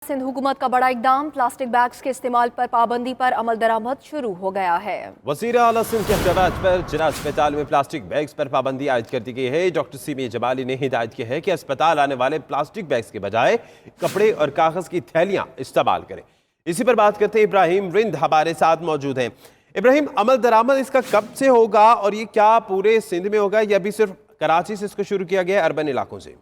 सिंध हुकूमत का बड़ा इकदाम, प्लास्टिक बैग्स के इस्तेमाल पर पाबंदी पर अमल दरामद शुरू हो गया है। वज़ीर आला सिंध के हिदायत पर जिला अस्पताल में प्लास्टिक बैग्स पर पाबंदी आयद कर दी गई है। डॉक्टर सीमी जमाली ने हिदायत की है कि अस्पताल आने वाले प्लास्टिक बैग्स के बजाय कपड़े और कागज की थैलियां इस्तेमाल करें। इसी पर बात करते हैं, इब्राहिम रिंद हमारे साथ मौजूद हैं। इब्राहिम, अमल दरामद इसका कब से होगा और ये क्या पूरे सिंध में होगा या अभी सिर्फ कराची से इसको शुरू किया गया है, अर्बन इलाकों से?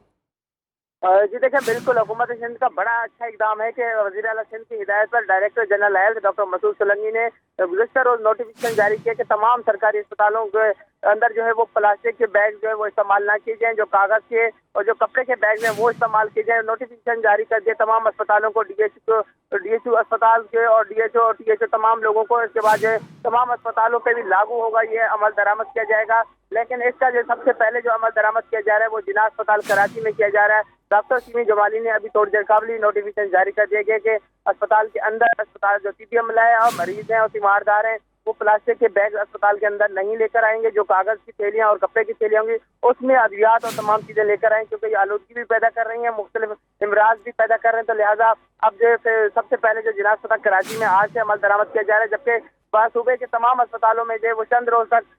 जी देखिए, बिल्कुल हुकूमत सिंध का बड़ा अच्छा इकदाम है कि वज़ीर आला सिंध की हिदायत पर director general health doctor Masood Solanki ने गुज़श्ता रोज नोटिफिकेशन जारी किया कि तमाम सरकारी अस्पतालों के अंदर जो है वो प्लास्टिक के बैग जो है वो इस्तेमाल ना किए जाएं, जो कागज के और जो कपड़े के बैग हैं वो इस्तेमाल किए जाएं। नोटिफिकेशन जारी कर दिए तमाम अस्पतालों को, डीएचयू अस्पताल के और डीएचओ और टीएचओ तमाम लोगों को। इसके बाद जो है तमाम अस्पतालों पे भी लागू होगा, ये अमल दरामद किया जाएगा। लेकिन इसका जो सबसे पहले जो अमल दरामद किया जा रहा है वो जिला अस्पताल कराची में किया जा रहा है। डॉक्टर सीमी जमाली ने अभी थोड़ी देर कबल नोटिफिकेशन जारी कर दिया गया कि अस्पताल के अंदर अस्पताल जो टीबीएम लाए और मरीज हैं और तीमारदार हैं वो प्लास्टिक के बैग अस्पताल के अंदर नहीं लेकर आएंगे। जो कागज की थैलियां और कपड़े की थैलियां होंगी उसमें अद्वियात और तमाम चीजें लेकर आएंगे, क्योंकि ये आलूदगी भी पैदा कर रही है, मुख्तलिफ इमराज भी पैदा कर रहे हैं। तो लिहाजा अब जो सबसे पहले जो जिला अस्पताल कराची में आज से अमल दरामद किया जा रहा है, जबकि सूबे के तमाम अस्पतालों में जो वो चंद रोज तक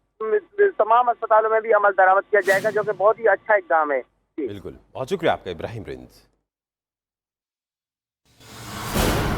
तमाम अस्पतालों में भी अमल दरामद किया जाएगा, जो कि बहुत ही अच्छा इकदाम है। बिल्कुल, बहुत शुक्रिया आपका इब्राहिम रिंद।